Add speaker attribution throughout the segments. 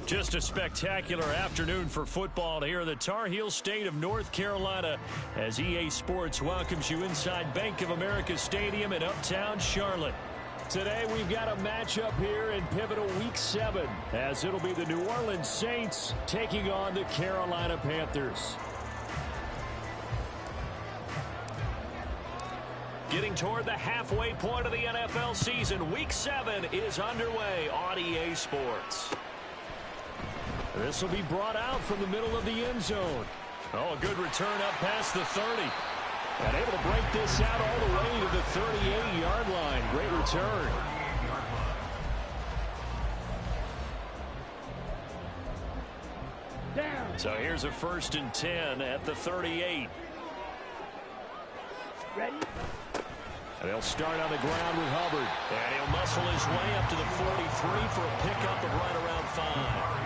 Speaker 1: Just a spectacular afternoon for football here in the Tar Heel state of North Carolina as EA Sports welcomes you inside Bank of America Stadium in uptown Charlotte. Today we've got a matchup here in pivotal Week 7 as it'll be the New Orleans Saints taking on the Carolina Panthers. Getting toward the halfway point of the NFL season, Week 7 is underway on EA Sports. This will be brought out from the middle of the end zone. Oh, a good return up past the 30. And able to break this out all the way to the 38-yard line. Great return. So here's a 1st and 10 at the 38.
Speaker 2: Ready?
Speaker 1: And they'll start on the ground with Hubbard. And he'll muscle his way up to the 43 for a pickup of right around 5.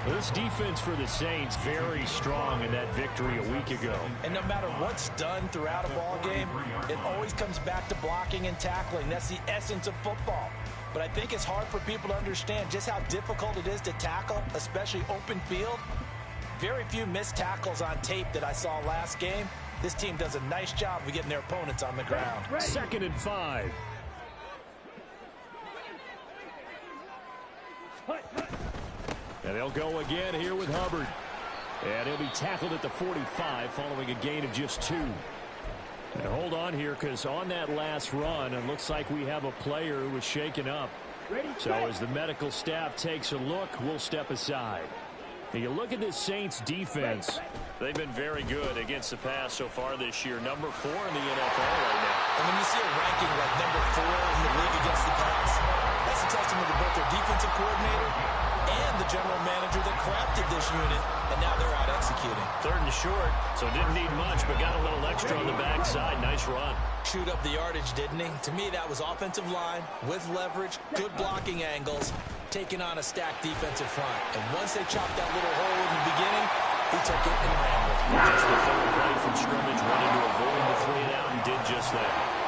Speaker 1: This defense for the Saints very strong in that victory a week ago.
Speaker 3: And no matter what's done throughout a ball game, it always comes back to blocking and tackling. That's the essence of football. But I think it's hard for people to understand just how difficult it is to tackle, especially open field. Very few missed tackles on tape that I saw last game. This team does a nice job of getting their opponents on the ground.
Speaker 1: 2nd and 5. And they'll go again here with Hubbard. And he'll be tackled at the 45 following a gain of just 2. And hold on here because on that last run, it looks like we have a player who was shaken up. So as the medical staff takes a look, we'll step aside. Now you look at this Saints defense. They've been very good against the pass so far this year. Number 4 in the NFL right now.
Speaker 3: And when you see a ranking like number 4 in the league against the pass, that's a testament to both their defensive coordinator and the general manager that crafted this unit, and now they're out executing.
Speaker 1: 3rd and short, so didn't need much, but got a little extra on the backside. Nice run.
Speaker 3: Chewed up the yardage, didn't he? To me, that was offensive line with leverage, good blocking angles, taking on a stacked defensive front. And once they chopped that little hole in the beginning, he took it and ran with it.
Speaker 1: Just the 3rd play from scrimmage, wanted to avoid the 3 and out and did just that.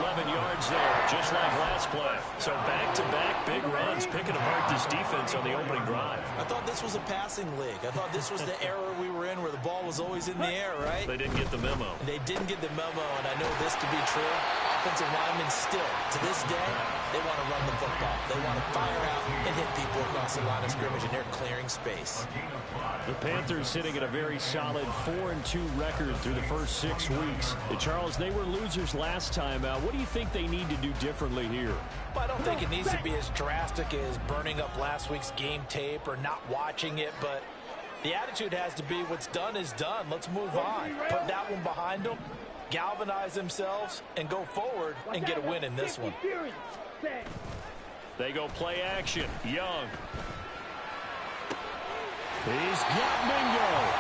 Speaker 1: 11 yards there, just like last play. So back-to-back big runs, picking apart this defense on the opening drive.
Speaker 3: I thought this was a passing league. I thought this was the era we were in where the ball was always in the air, right?
Speaker 1: They didn't get the memo.
Speaker 3: They didn't get the memo, and I know this to be true. Offensive linemen still, to this day, they want to run the football. They want to fire out and hit people across the line of scrimmage, and they're clearing space.
Speaker 1: The Panthers sitting at a very solid 4-2 record through the first 6 weeks. Charles, they were losers last time out. What do you think they need to do differently here?
Speaker 3: Well, I don't think it needs to be as drastic as burning up last week's game tape or not watching it, but the attitude has to be what's done is done. Let's move on. Put that one behind them, galvanize themselves, and go forward and get a win in this one.
Speaker 1: They go play action. Young. He's got Mingo.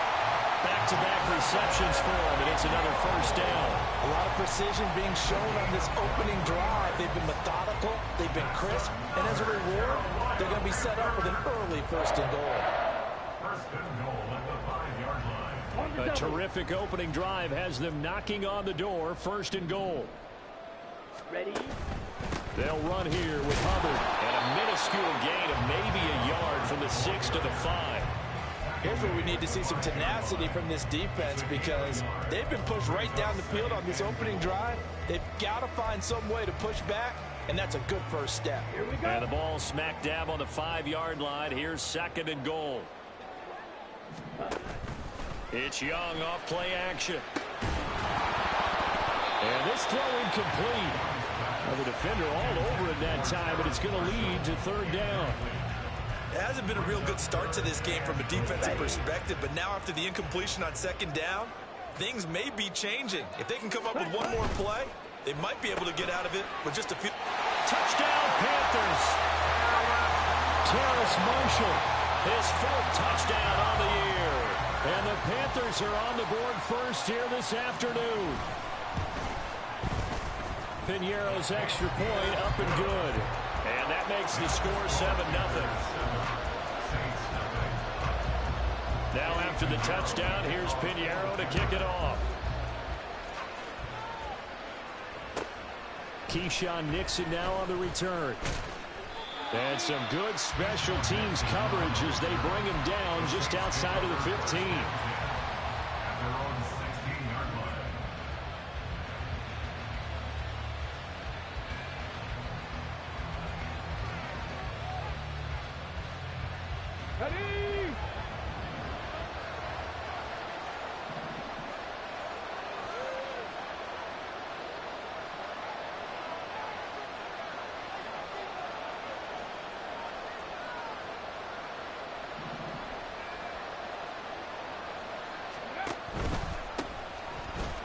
Speaker 1: Back-to-back receptions for him, and it's another 1st down.
Speaker 3: A lot of precision being shown on this opening drive. They've been methodical, they've been crisp, and as a reward, they're going to be set up with an early 1st and goal.
Speaker 1: A terrific opening drive has them knocking on the door. 1st and goal.
Speaker 2: Ready?
Speaker 1: They'll run here with Hubbard, and a minuscule gain of maybe a yard from the 6 to the 5.
Speaker 3: Here's where we need to see some tenacity from this defense because they've been pushed right down the field on this opening drive. They've got to find some way to push back, and that's a good 1st step.
Speaker 2: Here we go.
Speaker 1: And the ball smack dab on the 5-yard line. Here's 2nd and goal. It's Young off play action. And this throw incomplete. The defender all over it that time, but it's going to lead to 3rd down.
Speaker 3: It hasn't been a real good start to this game from a defensive perspective, but now after the incompletion on second down, things may be changing. If they can come up with one more play, they might be able to get out of it with just a few.
Speaker 1: Touchdown, Panthers. Terrace Marshall, his 4th touchdown on the year. And the Panthers are on the board first here this afternoon. Piñeiro's extra point up and good. And that makes the score 7-0. Now after the touchdown, here's Piñeiro to kick it off. Keyshawn Nixon now on the return. And some good special teams coverage as they bring him down just outside of the 15.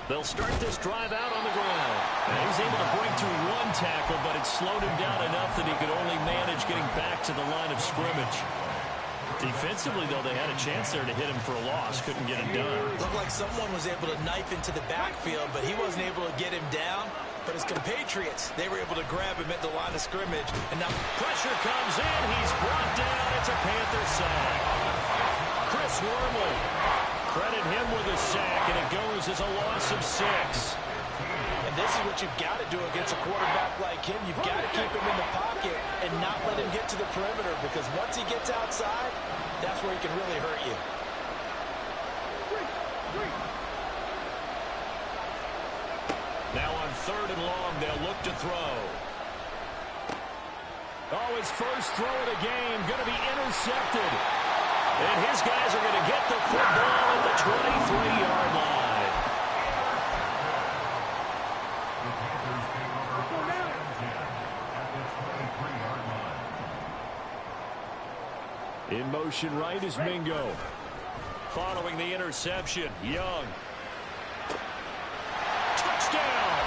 Speaker 1: They'll start this drive out on the ground. And he's able to break through 1 tackle, but it slowed him down enough that he could only manage getting back to the line of scrimmage. Defensively, though, they had a chance there to hit him for a loss. Couldn't get it done.
Speaker 3: Looked like someone was able to knife into the backfield, but he wasn't able to get him down. But his compatriots, they were able to grab him at the line of scrimmage. And now
Speaker 1: pressure comes in. He's brought down. It's a Panther sack. Chris Wormley. Credit him with a sack, and it goes as a loss of 6.
Speaker 3: And this is what you've got to do against a quarterback like him. You've got to keep him in the pocket and not let him get to the perimeter, because once he gets outside, that's where he can really hurt you.
Speaker 1: Now on 3rd and long, they'll look to throw. Oh, his first throw of the game going to be intercepted. And his guys are going to get the football at the 23-yard line. In motion right is Mingo. Following the interception, Young. Touchdown!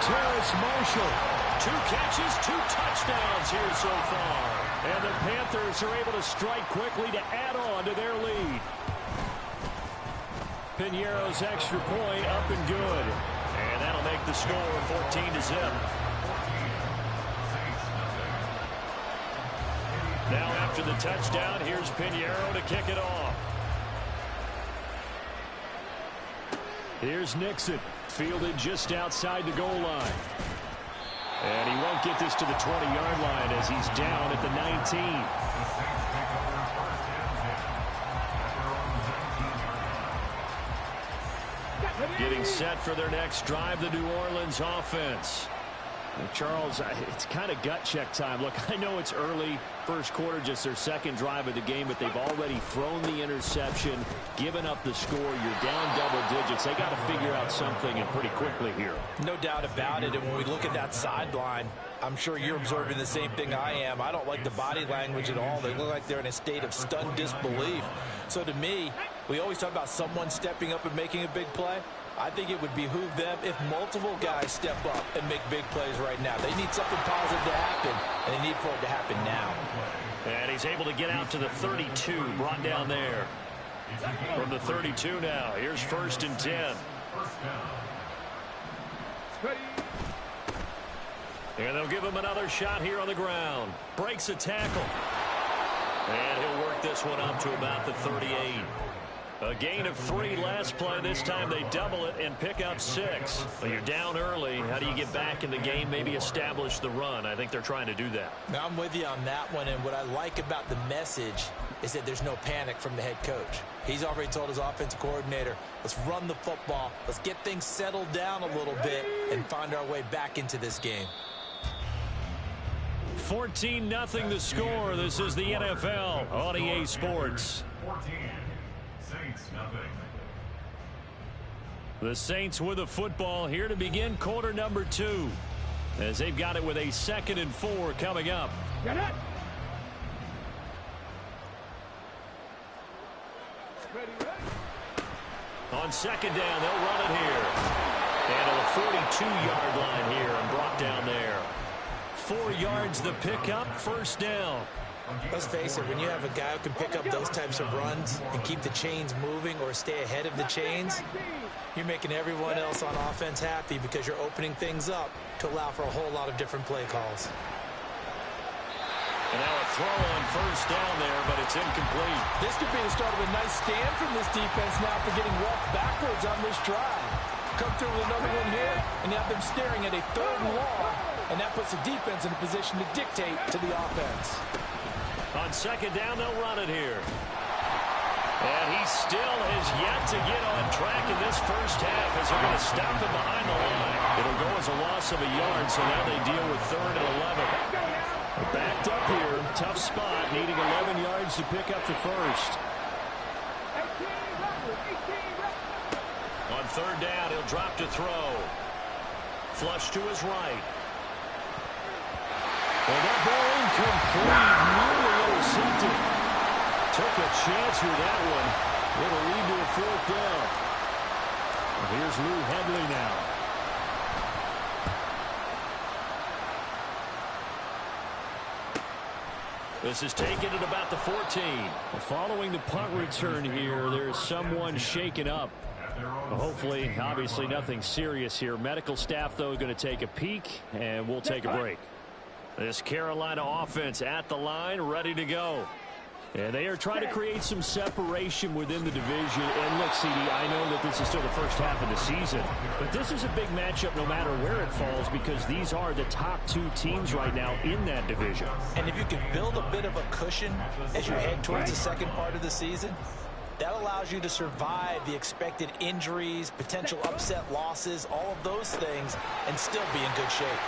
Speaker 1: Terrace Marshall. 2 catches, 2 touchdowns here so far. And the Panthers are able to strike quickly to add on to their lead. Piñeiro's extra point up and good. And that'll make the score 14-0. Now after the touchdown, here's Piñeiro to kick it off. Here's Nixon, fielded just outside the goal line. And he won't get this to the 20-yard line as he's down at the 19. Getting set for their next drive, the New Orleans offense. And Charles, it's kind of gut check time. Look, I know it's early, first quarter, just their 2nd drive of the game, but they've already thrown the interception, given up the score. You're down double digits. They got to figure out something, and pretty quickly here.
Speaker 3: No doubt about it. And when we look at that sideline, I'm sure you're observing the same thing I am. I don't like the body language at all. They look like they're in a state of stunned disbelief. So to me, we always talk about someone stepping up and making a big play. I think it would behoove them if multiple guys step up and make big plays right now. They need something positive to happen, and they need for it to happen now.
Speaker 1: And he's able to get out to the 32, brought down there. From the 32 now, here's 1st and 10. And they'll give him another shot here on the ground. Breaks a tackle. And he'll work this one up to about the 38. A gain of 3 last play. This time they double it and pick up 6. Well, you're down early. How do you get back in the game, maybe establish the run? I think they're trying to do that.
Speaker 3: Now, I'm with you on that one, and what I like about the message is that there's no panic from the head coach. He's already told his offensive coordinator, let's run the football, let's get things settled down a little bit and find our way back into this game.
Speaker 1: 14-0 the score. This is the NFL on EA Sports.
Speaker 4: 14. Saints, nothing.
Speaker 1: The Saints with the football here to begin quarter number 2. As they've got it with a 2nd and 4 coming up. On second down, they'll run it here. And to the 42-yard line here and brought down there. 4 yards the pickup, first down.
Speaker 3: Let's face it, when you have a guy who can pick up those types of runs and keep the chains moving or stay ahead of the chains, you're making everyone else on offense happy because you're opening things up to allow for a whole lot of different play calls.
Speaker 1: And now a throw on first down there, but it's incomplete.
Speaker 3: This could be the start of a nice stand from this defense now for getting walked backwards on this drive. Come through with another one here, and you have them staring at a 3rd and long, and that puts the defense in a position to dictate to the offense.
Speaker 1: On second down, they'll run it here. And he still has yet to get on track in this first half as they're going to stop him behind the line. It'll go as a loss of a yard, so now they deal with 3rd and 11. They're backed up here, tough spot, needing 11 yards to pick up the first. On 3rd down, he'll drop to throw. Flush to his right. Well, that ball incomplete, nearly intercepted. Took a chance with that one. It'll lead to a 4th down. Well, here's Lou Hedley now. This is taken at about the 14. Well, following the punt return here, there's someone shaken up. Well, hopefully, obviously nothing serious here. Medical staff, though, going to take a peek, and we'll take a break. This Carolina offense at the line, ready to go. And they are trying to create some separation within the division. And look, CD, I know that this is still the first half of the season, but this is a big matchup no matter where it falls because these are the top 2 teams right now in that division.
Speaker 3: And if you can build a bit of a cushion as you head towards the second part of the season, that allows you to survive the expected injuries, potential upset losses, all of those things, and still be in good shape.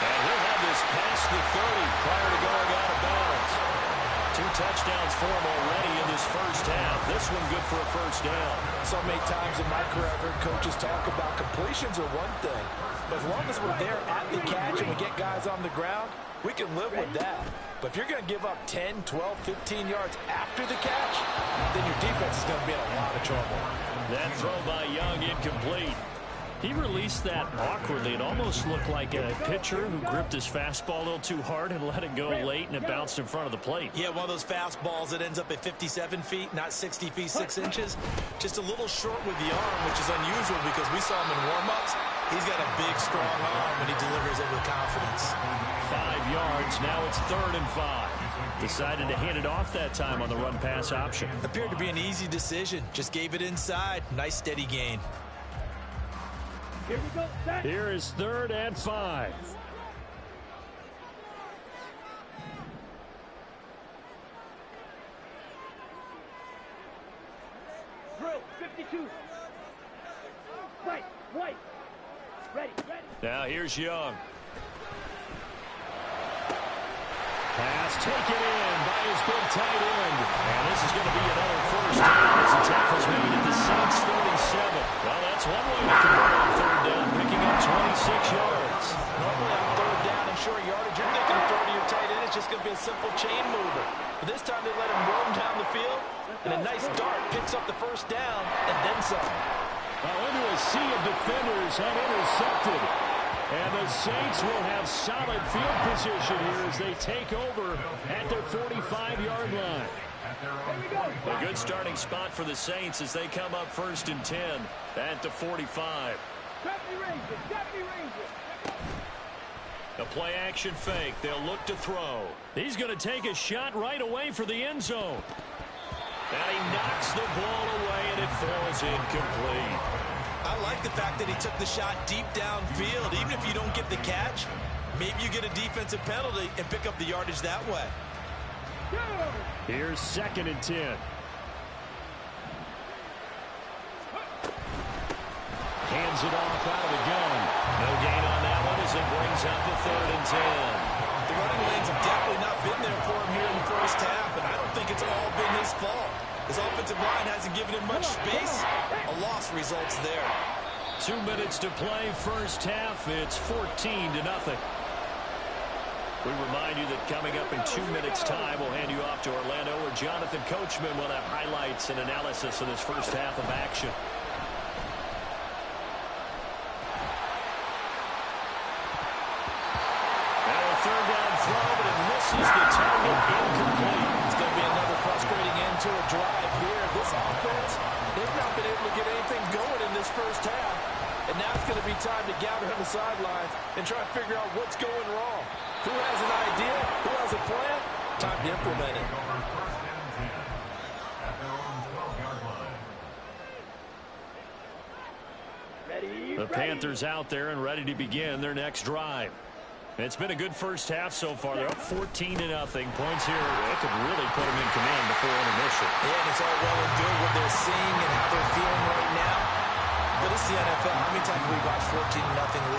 Speaker 1: And he'll have this past the 30 prior to going out of bounds. 2 touchdowns for him already in this first half. This one good for a first down.
Speaker 3: So many times in my career I've heard coaches talk about completions are one thing. But as long as we're there at the catch and we get guys on the ground, we can live with that. But if you're going to give up 10, 12, 15 yards after the catch, then your defense is going to be in a lot of trouble.
Speaker 1: That throw by Young incomplete. He released that awkwardly. It almost looked like a pitcher who gripped his fastball a little too hard and let it go late, and it bounced in front of the plate.
Speaker 3: Yeah, one of those fastballs that ends up at 57 feet, not 60 feet, 6 inches. Just a little short with the arm, which is unusual because we saw him in warm-ups. He's got a big, strong arm, and he delivers it with confidence.
Speaker 1: 5 yards. Now it's 3rd and 5. Decided to hand it off that time on the run-pass option.
Speaker 3: Appeared to be an easy decision. Just gave it inside. Nice, steady gain.
Speaker 2: Here we go. Set.
Speaker 1: Here is 3rd and 5.
Speaker 2: Drill 52. White. Ready.
Speaker 1: Now here's Young. Pass taken in by his big tight end. And this is going to be another first down as the tackle's made at the Saints 37. Well, that's one way to convert on 3rd down, picking up 26 yards.
Speaker 3: Normally on 3rd down and short yardage, you're thinking of throwing to your tight end. It's just going to be a simple chain mover. But this time they let him roam down the field, and a nice dart picks up the first down and then some.
Speaker 1: Well, into a sea of defenders and intercepted. And the Saints will have solid field position here as they take over at their 45-yard line. A good starting spot for the Saints as they come up 1st and 10 at the 45. The play-action fake. They'll look to throw. He's going to take a shot right away for the end zone. And he knocks the ball away, and it falls incomplete.
Speaker 3: I like the fact that he took the shot deep downfield. Even if you don't get the catch, maybe you get a defensive penalty and pick up the yardage that way.
Speaker 1: Here's 2nd and 10. Hands it off out of the gun. No gain on that one as it brings up the 3rd and 10.
Speaker 3: The running lanes have definitely not been there for him here in the first half, and I don't think it's all been his fault. His offensive line hasn't given him much space. A loss results there.
Speaker 1: 2 minutes to play first half. It's 14-0. We remind you that coming up in 2 minutes' time, we'll hand you off to Orlando, where Jonathan Coachman will have highlights and analysis of this first half of action. Now a third down throw, but it misses the target, incomplete.
Speaker 3: It's going to be another frustrating end to a drive here. This offense, they've not been able to get anything going in this first half. And now it's going to be time to gather on the sidelines and try to figure out what's going wrong. Who has an idea? Who has a plan? Time to implement it.
Speaker 1: The Panthers out there and ready to begin their next drive. It's been a good first half so far. They're up 14-0. Points here, it could really put them in command before intermission.
Speaker 3: Yeah, and it's all well and good what they're seeing and how they're feeling right now. But it's the NFL. How many times have we watched 14-0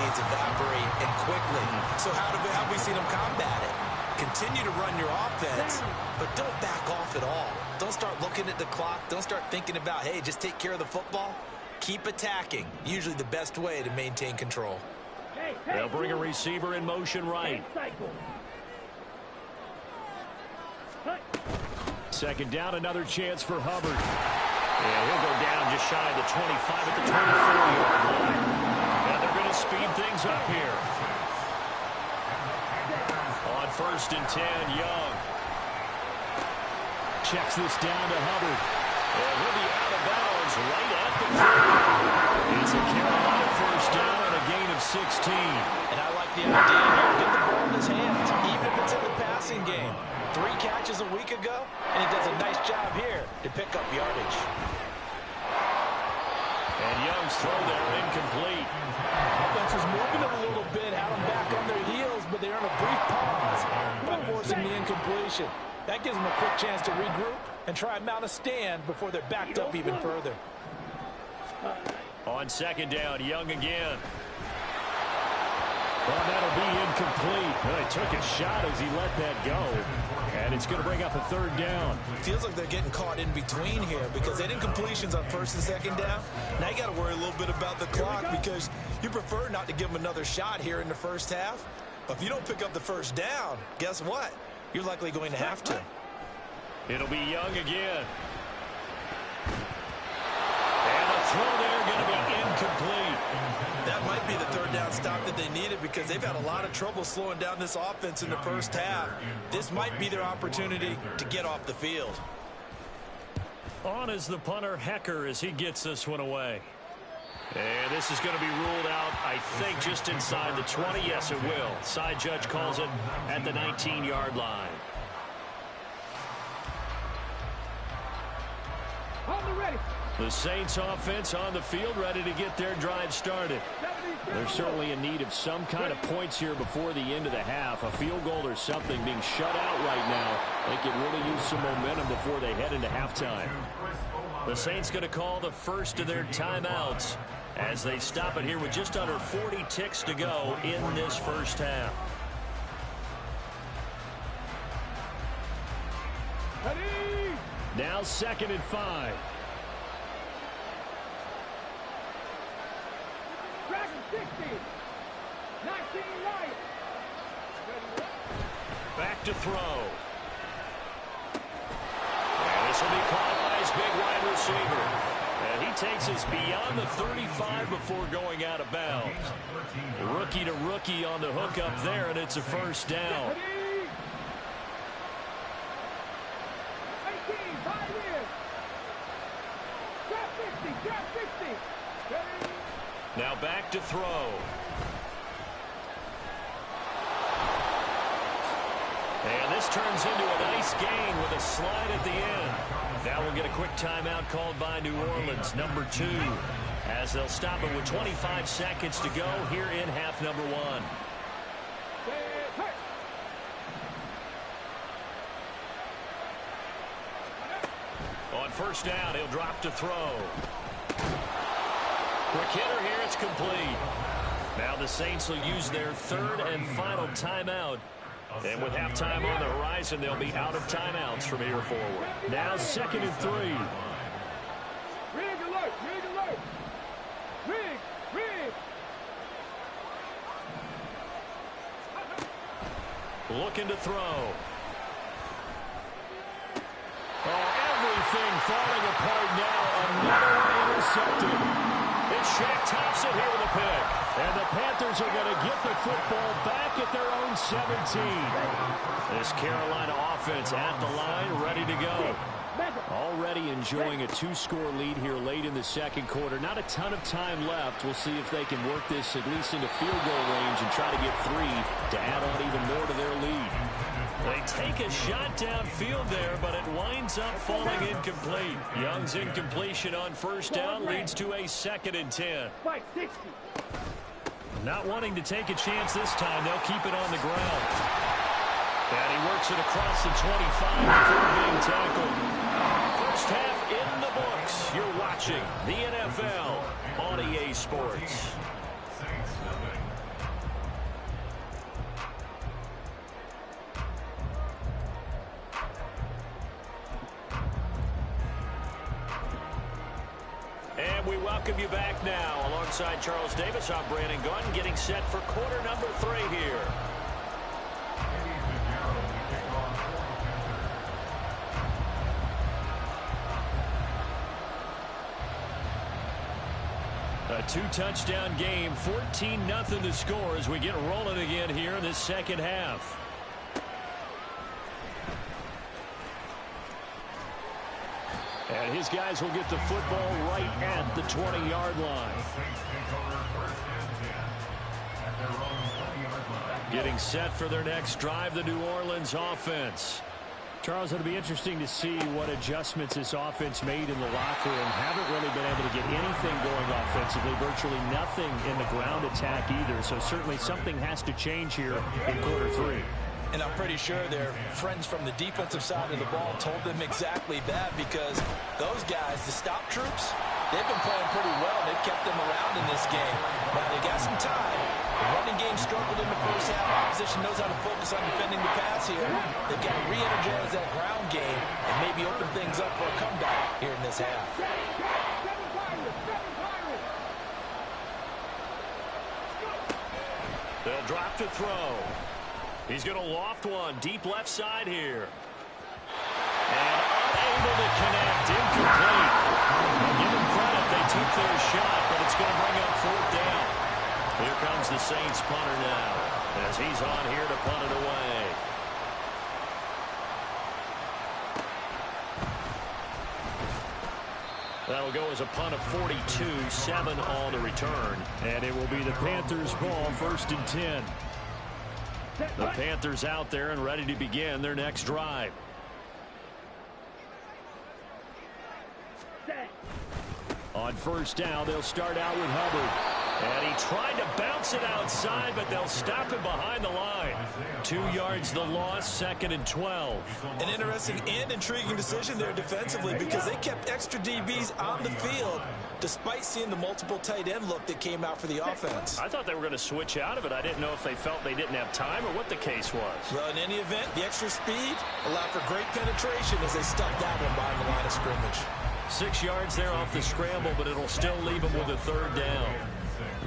Speaker 3: leads evaporate and quickly? So how have we seen them combat it? Continue to run your offense, but don't back off at all. Don't start looking at the clock. Don't start thinking about, hey, just take care of the football. Keep attacking. Usually the best way to maintain control.
Speaker 1: They'll bring a receiver in motion right. Second down, another chance for Hubbard. And he'll go down just shy of the 25 at the 24-yard line. And they're going to speed things up here. On 1st and 10, Young. Checks this down to Hubbard. And he'll be out of bounds right at the 30. It's a Carolina first down and a gain of 16.
Speaker 3: And I like the idea here. Get the ball in his hands, even if it's in the passing game. 3 catches a week ago, and he does a nice job here to pick up yardage.
Speaker 1: And Young's throw there incomplete.
Speaker 3: Offense was moving it a little bit, had them back on their heels, but they're on a brief pause by forcing the incompletion. That gives them a quick chance to regroup and try and mount a stand before they're backed up even further.
Speaker 1: On 2nd down, Young again. Well, that'll be incomplete. Well, he took a shot as he let that go. And it's going to bring up a 3rd down.
Speaker 3: Feels like they're getting caught in between here because they had incompletions on 1st and 2nd down. Now you got to worry a little bit about the clock because you prefer not to give them another shot here in the first half. But if you don't pick up the 1st down, guess what? You're likely going to have to.
Speaker 1: It'll be Young again. And the throw there going to be incomplete.
Speaker 3: That might be the 3rd down stop that they needed because they've had a lot of trouble slowing down this offense in the first half. This might be their opportunity to get off the field.
Speaker 1: On is the punter, Hecker, as he gets this one away. And this is going to be ruled out, I think, just inside the 20. Yes, it will. Side judge calls it at the 19-yard line.
Speaker 2: On the ready.
Speaker 1: The Saints offense on the field, ready to get their drive started. They're certainly in need of some kind of points here before the end of the half. A field goal or something being shut out right now. They could really use some momentum before they head into halftime. The Saints going to call the first of their timeouts as they stop it here with just under 40 ticks to go in this first half. Now 2nd and 5.
Speaker 2: Dragon 60. 19 right.
Speaker 1: Back to throw. And this will be caught by his big wide receiver. And he takes us beyond the 35 before going out of bounds. Rookie to rookie on the hook up there, and it's a first down.
Speaker 2: 18, 5 years. Drop 60, drop 60.
Speaker 1: Now back to throw. And this turns into a nice gain with a slide at the end. Now we'll get a quick timeout called by New Orleans, number 2, as they'll stop it with 25 seconds to go here in half number 1. On 1st down, he'll drop to throw. Quick hitter here, it's complete. Now the Saints will use their 3rd and final timeout. And with halftime on the horizon, they'll be out of timeouts from here forward. Now 2nd and 3.
Speaker 2: Rig alert, rig alert. Rig, rig.
Speaker 1: Looking to throw. Oh, everything falling apart now. Another one intercepted. It's Shaq Thompson here with a pick. And the Panthers are going to get the football back at their own 17. This Carolina offense at the line, ready to go. Already enjoying a 2-score lead here late in the second quarter. Not a ton of time left. We'll see if they can work this at least into field goal range and try to get 3 to add on even more to their lead. They take a shot downfield there, but it winds up falling incomplete. Young's incompletion on first down leads to a 2nd and 10. Not wanting to take a chance this time, they'll keep it on the ground. And he works it across the 25 before being tackled. First half in the books. You're watching the NFL on EA Sports. And we welcome you back now. Alongside Charles Davis, I'm Brandon Gunn, getting set for quarter number 3 here. A 2-touchdown game, 14-0 to score as we get rolling again here in this second half. And his guys will get the football right at the 20-yard line. Getting set for their next drive, the New Orleans offense. Charles, it'll be interesting to see what adjustments this offense made in the locker room. Haven't really been able to get anything going offensively, virtually nothing in the ground attack either. So certainly something has to change here in quarter 3.
Speaker 3: And I'm pretty sure their friends from the defensive side of the ball told them exactly that, because those guys, the stop troops, they've been playing pretty well. They've kept them around in this game. Now, they got some time. The running game struggled in the first half. Opposition knows how to focus on defending the pass here. They've got to re-energize that ground game and maybe open things up for a comeback here in this half.
Speaker 1: They'll drop to throw. He's going to loft one deep left side here. And unable to connect, incomplete. Well, give them credit, they took their shot, but it's going to bring up 4th down. Here comes the Saints punter now, as he's on here to punt it away. That'll go as a punt of 42, 7 on the return. And it will be the Panthers' ball, 1st and 10. The Panthers out there and ready to begin their next drive. On first down, they'll start out with Hubbard. And he tried to bounce it outside, but they'll stop him behind the line. 2 yards the loss, 2nd and 12.
Speaker 3: An interesting and intriguing decision there defensively, because they kept extra DBs on the field despite seeing the multiple tight end look that came out for the offense.
Speaker 1: I thought they were going to switch out of it. I didn't know if they felt they didn't have time or what the case was.
Speaker 3: Well, in any event, the extra speed allowed for great penetration as they stuffed that one behind the line of scrimmage.
Speaker 1: 6 yards there off the scramble, but it'll still leave them with a 3rd down.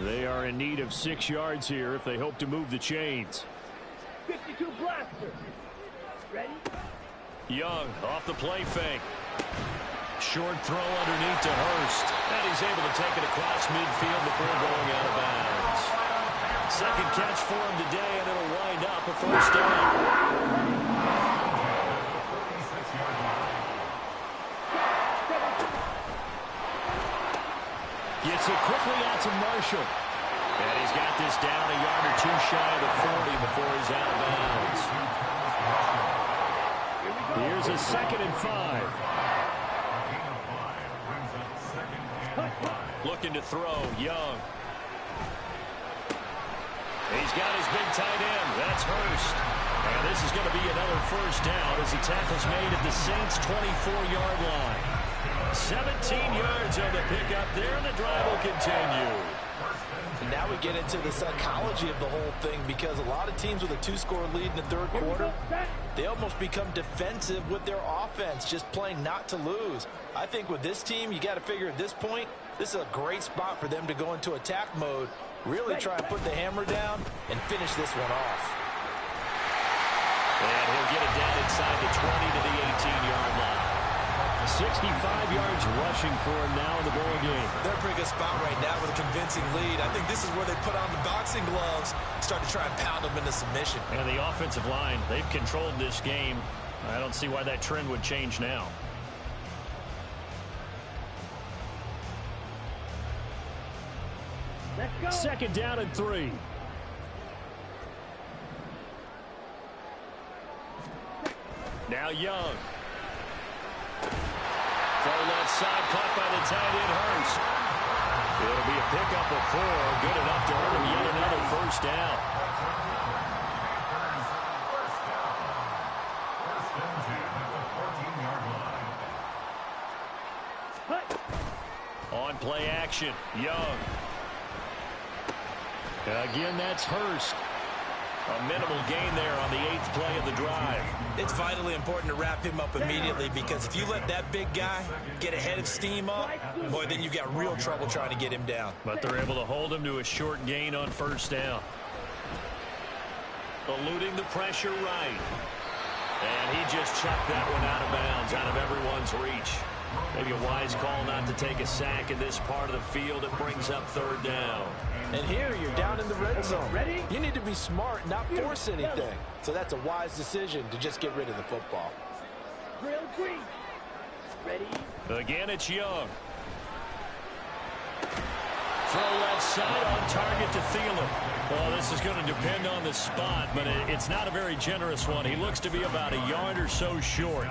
Speaker 1: They are in need of 6 yards here if they hope to move the chains.
Speaker 2: 52 blaster. Ready?
Speaker 1: Young off the play fake. Short throw underneath to Hurst. And he's able to take it across midfield before going out of bounds. 2nd catch for him today, and it'll wind up a 1st down. Gets it quickly out to Marshall. And he's got this down a yard or 2 shy of the 40 before he's out of bounds. Here's a 2nd and 5. Looking to throw, Young. He's got his big tight end. That's Hurst. And this is going to be another 1st down as the tackle's made at the Saints' 24-yard line. 17 yards on the pickup there, and the drive will continue.
Speaker 3: And now we get into the psychology of the whole thing, because a lot of teams with a 2-score lead in the 3rd quarter, they almost become defensive with their offense, just playing not to lose. I think with this team, you got to figure at this point, this is a great spot for them to go into attack mode, really try and put the hammer down and finish this one off.
Speaker 1: And he'll get it down inside the 20 to the 18-yard line. 65 yards rushing for him now in the ball game.
Speaker 3: They're in a pretty good spot right now with a convincing lead. I think this is where they put on the boxing gloves, start to try and pound them into submission.
Speaker 1: And the offensive line, they've controlled this game. I don't see why that trend would change now.
Speaker 2: Let's go.
Speaker 1: Second down and 3. Now Young. Far left side, caught by the tight end Hurst. It'll be a pickup of 4, good enough to earn him yet another first down. On play action, Young. Again, that's Hurst. A minimal gain there on the 8th play of the drive.
Speaker 3: It's vitally important to wrap him up immediately because if you let that big guy get a head of steam up, boy, then you've got real trouble trying to get him down.
Speaker 1: But they're able to hold him to a short gain on first down. Eluding the pressure right. And he just chucked that one out of bounds, out of everyone's reach. Maybe a wise call not to take a sack in this part of the field. It brings up third down.
Speaker 3: And here you're down in the red zone. Ready? You need to be smart, not force anything. So that's a wise decision to just get rid of the football.
Speaker 2: Drill green. Ready?
Speaker 1: Again, it's Young. Throw left side on target to Thielen. Well, this is going to depend on the spot, but it's not a very generous one. He looks to be about a yard or so short.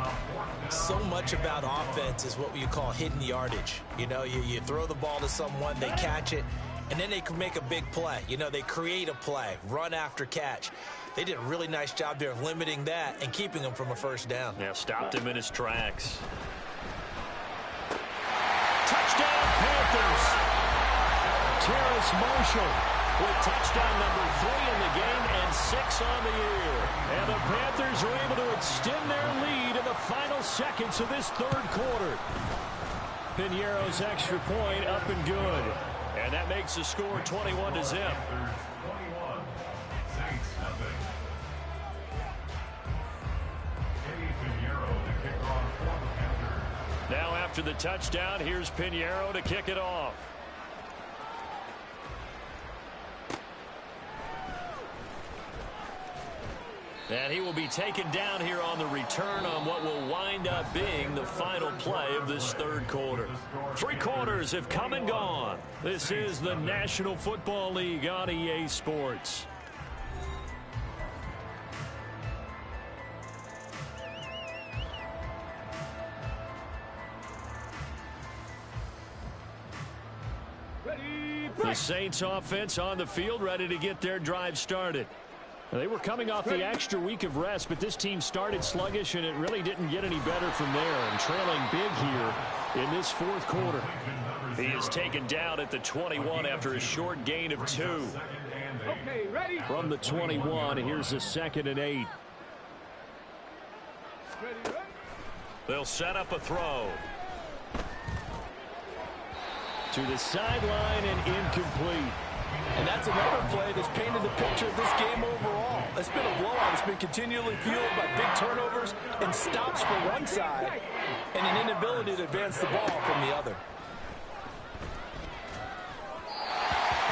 Speaker 3: So much about offense is what you call hidden yardage. You know, you throw the ball to someone, they catch it, and then they can make a big play. You know, they create a play, run after catch. They did a really nice job there of limiting that and keeping him from a first down.
Speaker 1: Yeah, stopped him in his tracks. Touchdown, Panthers. Terrace Marshall with touchdown number 3 in the game and 6 on the year. And the Panthers are able to extend their lead in the final seconds of this third quarter. Piñeiro's extra point up and good. And that makes the score 21-0.
Speaker 4: Saints, nothing. Eddie Piñeiro to kick off for the Panthers.
Speaker 1: Now after the touchdown, here's Piñeiro to kick it off. And he will be taken down here on the return on what will wind up being the final play of this third quarter. 3 quarters have come and gone. This is the National Football League on EA Sports. The Saints offense on the field, ready to get their drive started. They were coming off the extra week of rest, but this team started sluggish, and it really didn't get any better from there. And trailing big here in this fourth quarter. He is taken down at the 21 after a short gain of 2.
Speaker 2: Okay, ready?
Speaker 1: From the 21, here's a 2nd and 8.
Speaker 2: Ready?
Speaker 1: They'll set up a throw. To the sideline and incomplete.
Speaker 3: And that's another play that's painted the picture of this game overall. It's been a blowout. It's been continually fueled by big turnovers and stops from one side and an inability to advance the ball from the other.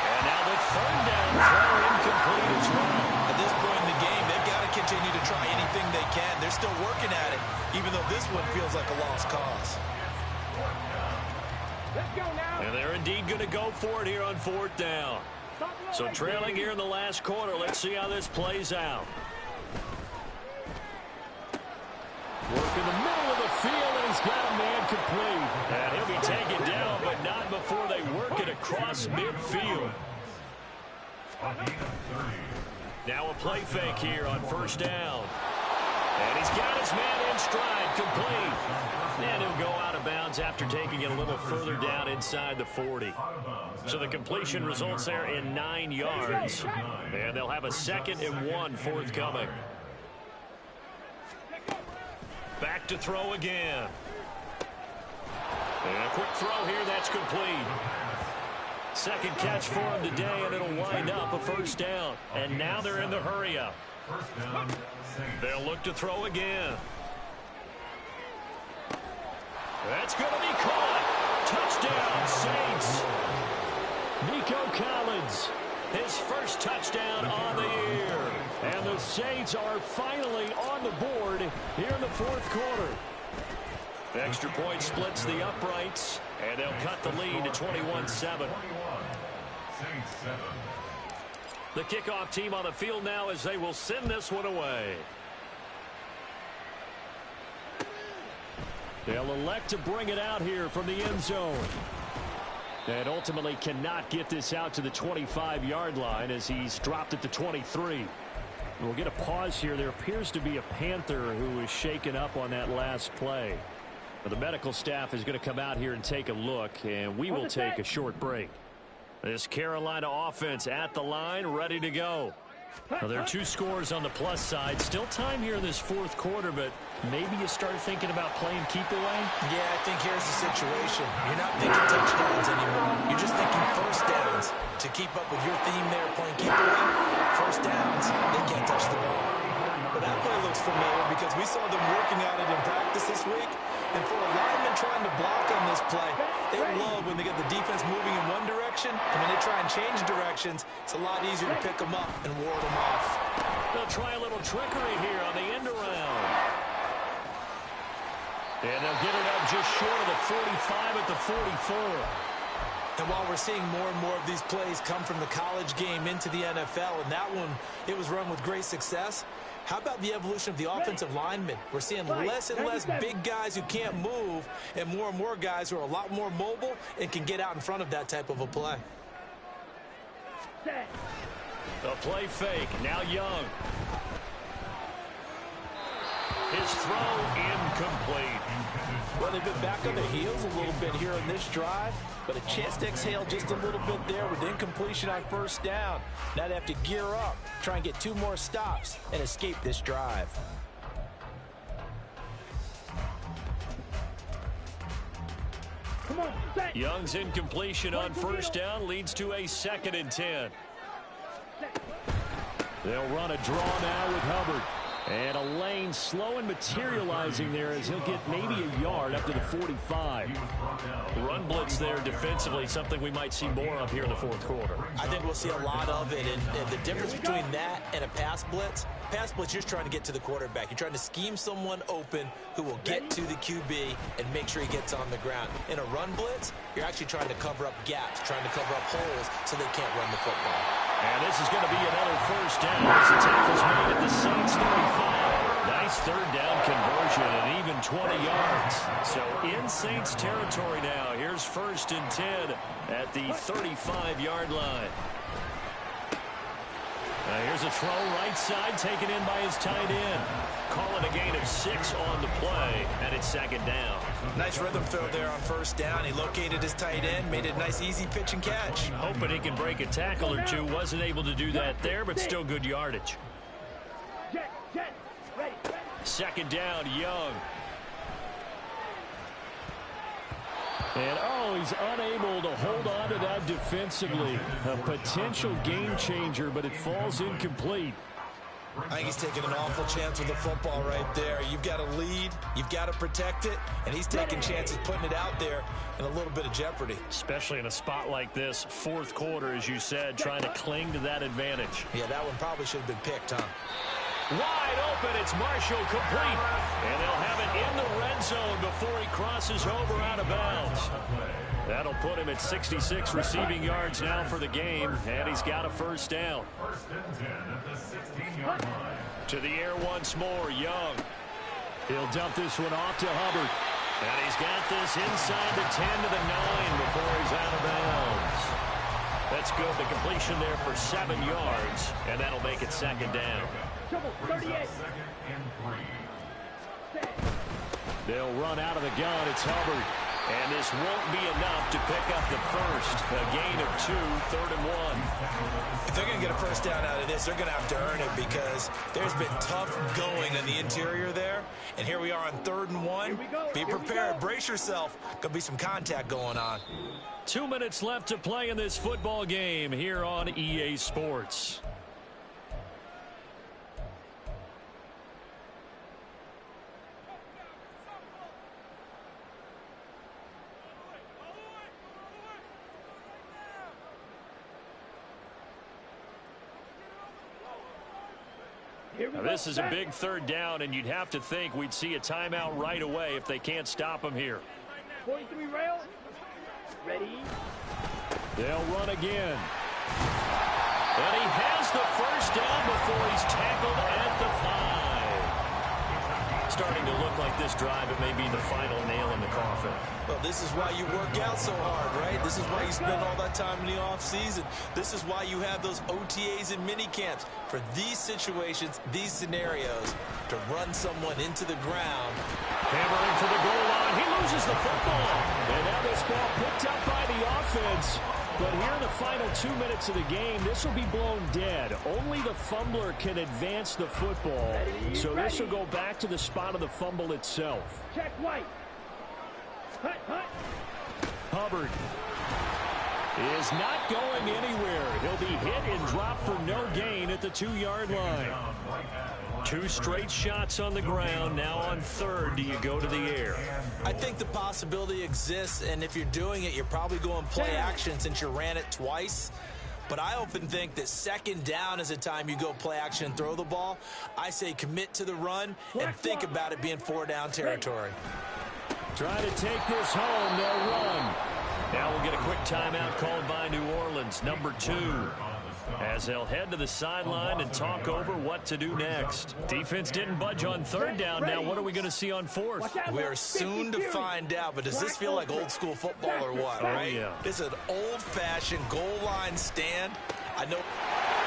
Speaker 1: And now the third down throw incomplete as well.
Speaker 3: At this point in the game, they've got to continue to try anything they can. They're still working at it, even though this one feels like a lost cause.
Speaker 2: Let's go now.
Speaker 1: And they're indeed going to go for it here on 4th down. So trailing here in the last quarter. Let's see how this plays out. Work in the middle of the field, and he's got a man complete. And he'll be taken down, but not before they work it across midfield. Now a play fake here on 1st down. And he's got his man in stride, complete. And he'll go out of bounds after taking it a little further down inside the 40. So the completion results there in 9 yards. And they'll have a 2nd and 1 forthcoming. Back to throw again. And a quick throw here, that's complete. 2nd catch for him today, and it'll wind up a 1st down. And now they're in the hurry-up.
Speaker 4: First down, Saints.
Speaker 1: They'll look to throw again. That's going to be caught. Touchdown, Saints. Nico Collins, his first touchdown on the year. And the Saints are finally on the board here in the fourth quarter. The extra point splits the uprights, and they'll cut the lead to 21-7.
Speaker 4: Saints 7.
Speaker 1: The kickoff team on the field now as they will send this one away. They'll elect to bring it out here from the end zone. And ultimately cannot get this out to the 25-yard line as he's dropped it to 23. We'll get a pause here. There appears to be a Panther who is shaken up on that last play. But the medical staff is going to come out here and take a look, and we will take a short break. This Carolina offense at the line, ready to go. Well, there are two scores on the plus side. Still time here in this fourth quarter, but maybe you start thinking about playing keep away?
Speaker 3: Yeah, I think here's the situation. You're not thinking touchdowns anymore. You're just thinking first downs. To keep up with your theme there, playing keep away, first downs, they can't touch the ball.
Speaker 5: But that play looks familiar because we saw them working on it in practice this week. And for a lineman trying to block on this play, they love when they get the defense moving in one direction, and when they try and change directions, it's a lot easier to pick them up and ward them off.
Speaker 1: They'll try a little trickery here on the end around. And they'll get it up just short of the 45 at the 44.
Speaker 3: And while we're seeing more and more of these plays come from the college game into the NFL, and that one, it was run with great success, how about the evolution of the offensive linemen? We're seeing less and less big guys who can't move and more guys who are a lot more mobile and can get out in front of that type of a play.
Speaker 1: The play fake. Now Young. His throw incomplete.
Speaker 3: Well, they've been back on their heels a little bit here on this drive, but a chance to exhale just a little bit there with incompletion on first down. Now they have to gear up, try and get 2 more stops, and escape this drive.
Speaker 2: Come on, set.
Speaker 1: Young's incompletion on first down leads to a 2nd and 10. They'll run a draw now with Hubbard. And a lane slow and materializing there as he'll get maybe a yard up to the 45. Run blitz there defensively, something we might see more of here in the fourth quarter.
Speaker 3: I think we'll see a lot of it, and the difference between that and a pass blitz, you're just trying to get to the quarterback. You're trying to scheme someone open who will get to the QB and make sure he gets on the ground. In a run blitz, you're actually trying to cover up gaps, trying to cover up holes so they can't run the football.
Speaker 1: And this is going to be another first down as the tackle's made at the Saints 35. Nice third down conversion and even 20 yards. So in Saints territory now. Here's 1st and 10 at the 35-yard line. Here's a throw right side taken in by his tight end. Calling a gain of 6 on the play, and it's 2nd down.
Speaker 3: Nice rhythm throw there on first down. He located his tight end, made it a nice easy pitch and catch.
Speaker 1: Hoping he can break a tackle or two. Wasn't able to do that there, but still good yardage.
Speaker 2: Jet, ready.
Speaker 1: 2nd down, Young. And, he's unable to hold on to that defensively. A potential game changer, but it falls incomplete.
Speaker 3: I think he's taking an awful chance with the football right there. You've got to lead, you've got to protect it, and he's taking chances putting it out there in a little bit of jeopardy.
Speaker 1: Especially in a spot like this, fourth quarter, as you said, trying to cling to that advantage.
Speaker 3: Yeah, that one probably should have been picked, huh?
Speaker 1: Wide open, it's Marshall complete. And they'll have it in the red zone before he crosses over out of bounds. That'll put him at 66 receiving yards now for the game, and he's got a first down.
Speaker 4: 1st and 10 at the 16-yard line.
Speaker 1: To the air once more, Young. He'll dump this one off to Hubbard. And he's got this inside the 10 to the 9 before he's out of bounds. That's good. The completion there for 7 yards, and that'll make it 2nd down.
Speaker 2: 38.
Speaker 4: 2nd and 3.
Speaker 1: They'll run out of the gun. It's Hubbard. And this won't be enough to pick up the first. A gain of 2, 3rd and 1.
Speaker 3: If they're going to get a first down out of this, they're going to have to earn it because there's been tough going on the interior there. And here we are on 3rd and 1. Be prepared. Brace yourself. Going to be some contact going on.
Speaker 1: 2 minutes left to play in this football game here on EA Sports.
Speaker 2: Here we
Speaker 1: Now,
Speaker 2: go.
Speaker 1: this is a
Speaker 2: Set.
Speaker 1: big third down, and you'd have to think we'd see a timeout right away if they can't stop him here.
Speaker 2: 43 rail. Ready.
Speaker 1: They'll run again. And he has the first down before he's tackled at the 5. Starting to look like this drive, it may be the final nail in the coffin.
Speaker 5: Well, this is why you work out so hard, right? This is why you spend all that time in the offseason. This is why you have those OTAs and mini camps for these situations, these scenarios, to run someone into the ground.
Speaker 1: Hammering for the goal line. He loses the football. And now this ball picked up by the offense. But here in the final 2 minutes of the game, this will be blown dead. Only the fumbler can advance the football. So this will go back to the spot of the fumble itself.
Speaker 2: Check White. Hut, hut.
Speaker 1: Hubbard is not going anywhere. He'll be hit and dropped for no gain at the 2-yard line. 2 straight shots on the ground. Now on third, do you go to the air?
Speaker 5: I think the possibility exists, and if you're doing it, you're probably going play action since you ran it twice. But I often think that second down is a time you go play action and throw the ball. I say commit to the run and think about it being 4-down territory.
Speaker 1: Try to take this home. They'll run. Now we'll get a quick timeout called by New Orleans, number 2. As they'll head to the sideline and talk over what to do next. Defense didn't budge on third down. Now what are we going to see on fourth?
Speaker 5: We're soon to find out, but does this feel like old school football or what, right?
Speaker 1: Yeah.
Speaker 5: It's an old-fashioned goal line stand. I know.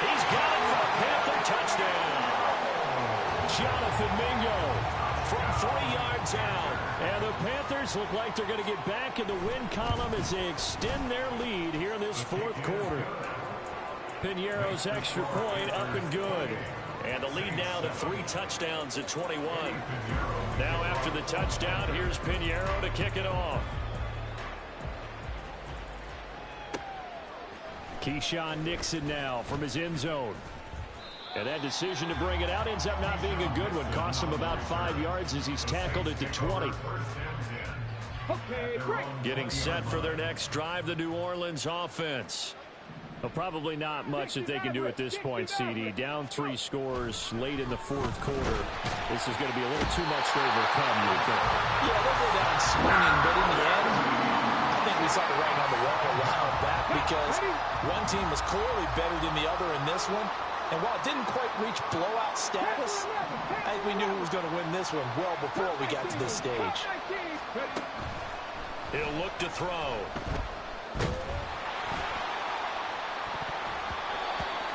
Speaker 1: He's got it for a Panther touchdown. Jonathan Mingo from 3 yards out. And the Panthers look like they're going to get back in the win column as they extend their lead here in this fourth quarter. Piñeiro's extra point up and good. And the lead now to 3 touchdowns at 21. Now after the touchdown, here's Piñeiro to kick it off. Keyshawn Nixon now from his end zone. And that decision to bring it out ends up not being a good one. Cost him about 5 yards as he's tackled at the 20.
Speaker 2: Okay, break.
Speaker 1: Getting set for their next drive, the New Orleans offense. Well, probably not much that they can do at this point, CD. Down 3 scores late in the fourth quarter. This is going to be a little too much to overcome, you would think.
Speaker 5: Yeah, they'll go down swinging, but in the end, I think we saw the writing on the wall a while back because one team was clearly better than the other in this one. And while it didn't quite reach blowout status, I think we knew who was going to win this one well before we got to this stage.
Speaker 1: He'll look to throw.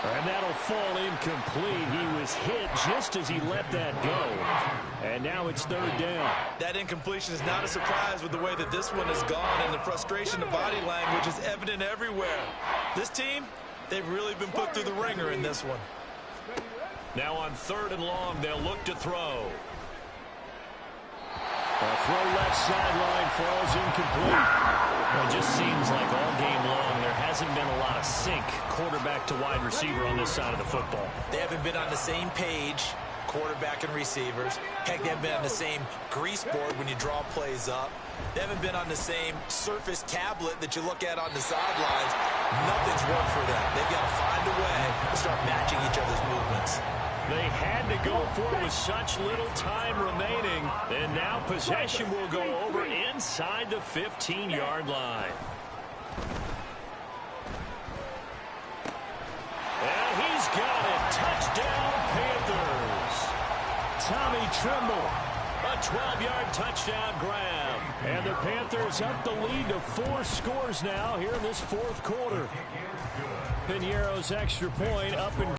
Speaker 1: And that'll fall incomplete. He was hit just as he let that go. And now it's third down.
Speaker 5: That incompletion is not a surprise with the way that this one has gone, and the frustration of body language is evident everywhere. This team, they've really been put through the ringer in this one.
Speaker 1: Now on third and long, they'll look to throw. A throw left sideline falls incomplete. Well, it just seems like all game long there hasn't been a lot of sync quarterback to wide receiver on this side of the football.
Speaker 5: They haven't been on the same page, quarterback and receivers. Heck, they haven't been on the same grease board when you draw plays up. They haven't been on the same surface tablet that you look at on the sidelines. Nothing's worked for them. They've got to find a way to start matching each other's movements.
Speaker 1: They had to go for it with such little time remaining. And now possession will go over inside the 15-yard line. And he's got it. Touchdown, Panthers. Tommy Tremble. A 12-yard touchdown grab. And the Panthers up the lead to 4 scores now here in this fourth quarter. Piñeiro's extra point up and